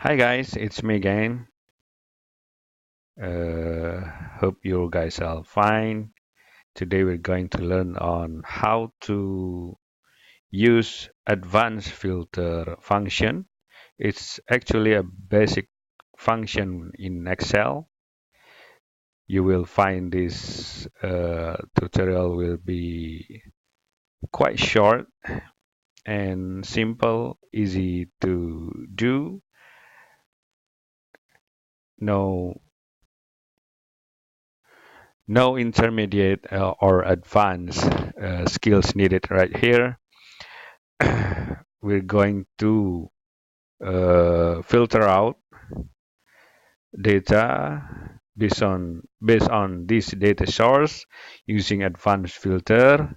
Hi guys, it's me again. Uh, Hope you guys are fine. Today we're going to learn on how to use advanced filter function. It's actually a basic function in Excel. You will find this tutorial will be quite short and simple, easy to do. No No intermediate or advanced skills needed right here. We're going to filter out data based on this data source using advanced filter.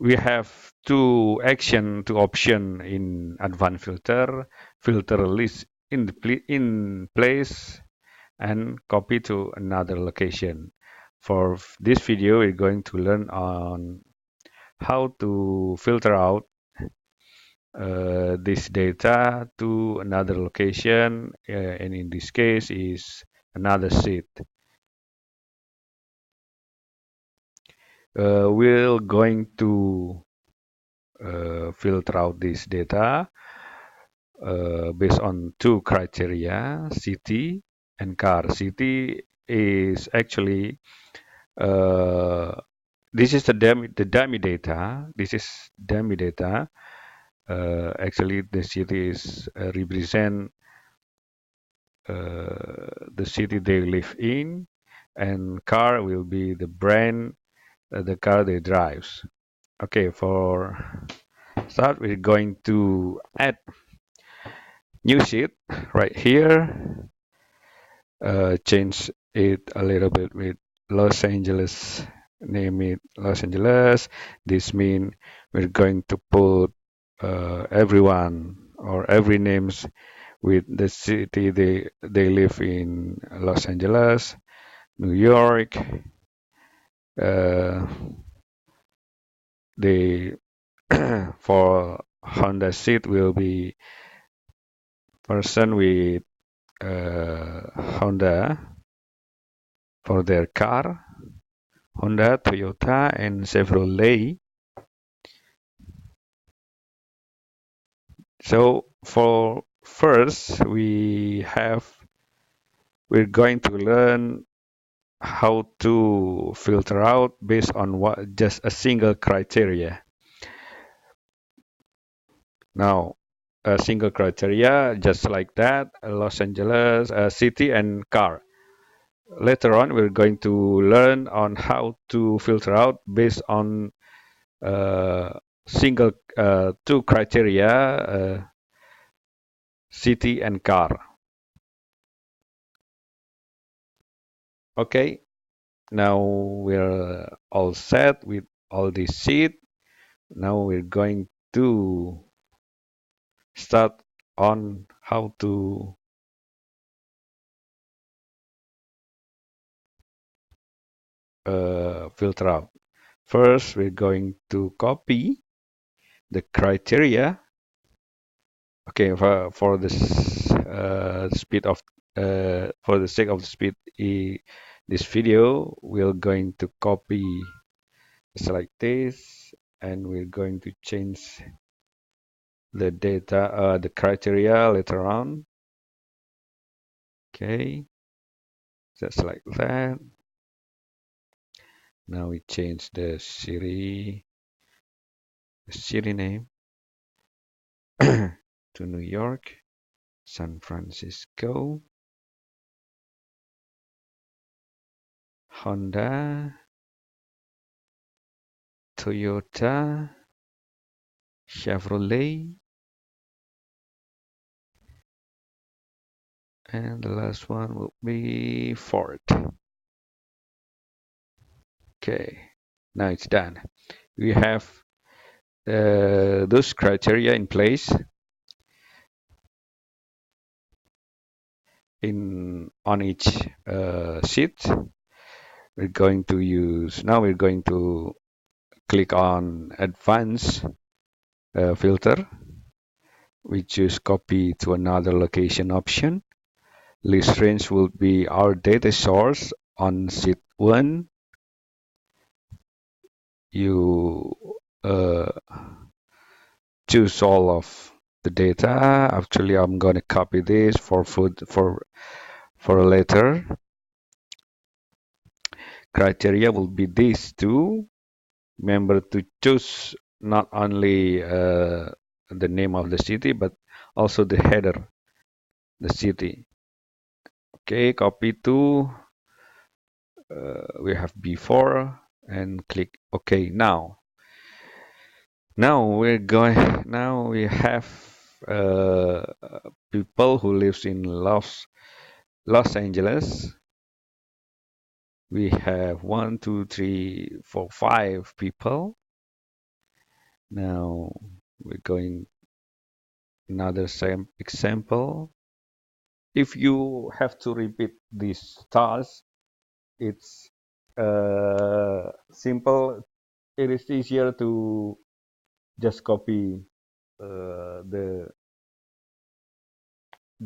We have two option in advanced filter: filter list in place and copy to another location. For this video, we're going to learn on how to filter out this data to another location, and in this case is another sheet. We're going to filter out this data based on two criteria, city and car. City is actually this is the dummy data. This is dummy data. Actually, the city is represent the city they live in, and car will be the brand, the car they drives. Okay, for start, we're going to add new sheet right here. Change it a little bit with Los Angeles. Name it Los Angeles. This means we're going to put everyone or every names with the city they live in: Los Angeles, New York. Uh, the for Honda seat will be person with Honda for their car, Honda, Toyota, and Chevrolet. So for first we're going to learn how to filter out based on what just a single criteria. Now, a single criteria, just like that, Los Angeles, city and car. Later on, we're going to learn on how to filter out based on single two criteria, city and car. Okay, now we're all set with all this sheet. Now we're going to start on how to filter out. First, we're going to copy the criteria. Okay, for this speed of for the sake of the speed, this video, we're going to copy just like this, and we're going to change the data, the criteria later on. Okay, just like that. Now we change the city name to New York, San Francisco, Honda, Toyota, Chevrolet, and the last one will be Ford. Okay, now it's done. We have those criteria in place on each sheet. We're going to click on advanced filter, We choose copy to another location option. List range will be our data source on sheet 1. You uh, choose all of the data. Actually, I'm going to copy this for food for later. Criteria will be these two. Remember to choose not only the name of the city, but also the header, the city. Okay, copy to we have before and click OK. Now we have uh, people who lives in Los Angeles. We have one, two, three, four, five people. Now we're going another same example. If you have to repeat this task, it's simple. It is easier to just copy the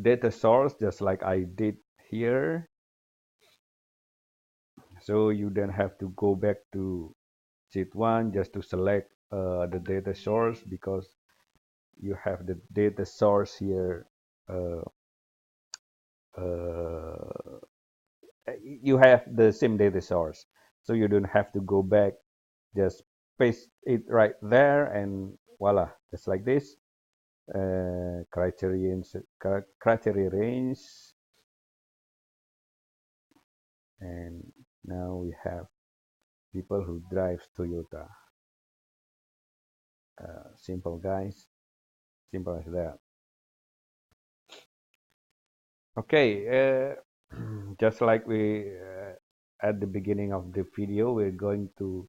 data source just like I did here. So you then have to go back to sheet 1 just to select the data source because you have the data source here. Uh, uh, you have the same data source, so you don't have to go back. Just paste it right there, and voila, just like this. Criteria range, and now we have people who drive Toyota. Simple, guys, simple as that. Okay, just like we at the beginning of the video, we're going to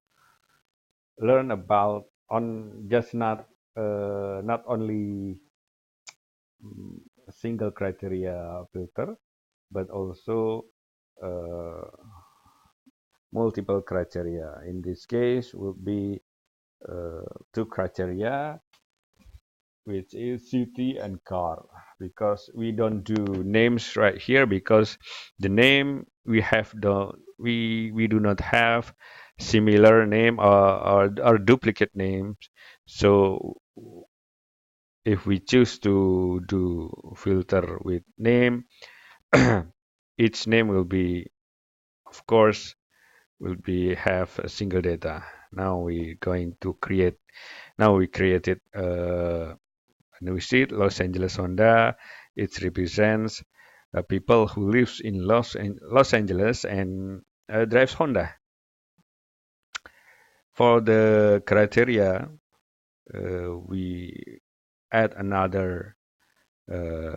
learn about on just not only a single criteria filter, but also uh, multiple criteria. In this case, will be two criteria, which is city and car, because we don't do names right here because the name we have the we do not have similar name or duplicate names. So if we choose to do filter with name, each name will be, of course, will be have a single data. Now we going to create. Now we created a new seat, Los Angeles Honda. It represents people who lives in Los Angeles and drives Honda. For the criteria, we add another uh,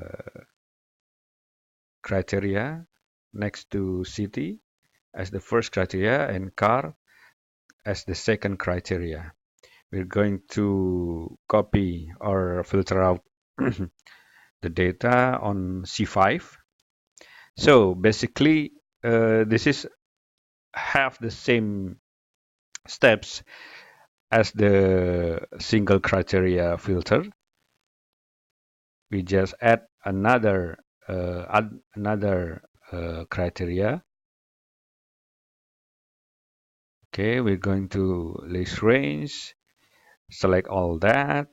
criteria next to city as the first criteria and car as the second criteria. We're going to copy or filter out the data on C5. So basically, this is have the same steps as the single criteria filter. We just add another criteria. Okay, we're going to list range, select all that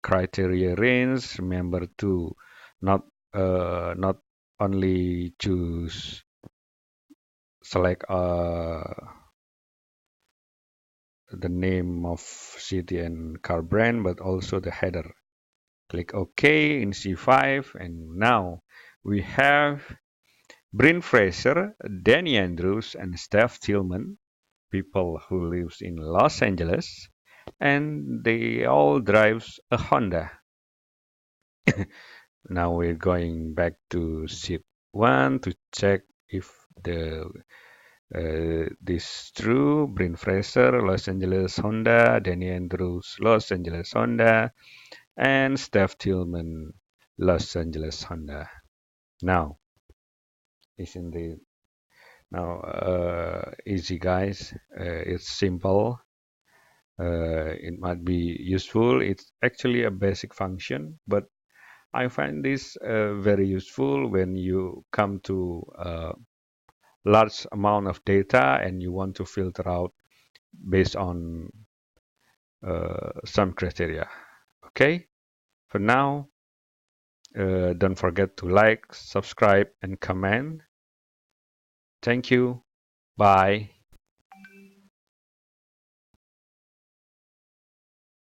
criteria range. Remember to not only choose select the name of city and car brand, but also the header. Click OK in C5, and now we have Bryn Fraser, Danny Andrews, and Steph Tillman, people who lives in Los Angeles, and they all drives a Honda. Now we're going back to sheet 1 to check if the this true. Bryn Fraser, Los Angeles Honda, Danny Andrews, Los Angeles Honda, and Steph Tillman, Los Angeles Honda. Now, isn't it now easy, guys? It's simple. It might be useful. It's actually a basic function, but I find this very useful when you come to large amount of data and you want to filter out based on some criteria. Okay, for now, don't forget to like, subscribe, and comment. Thank you. Bye.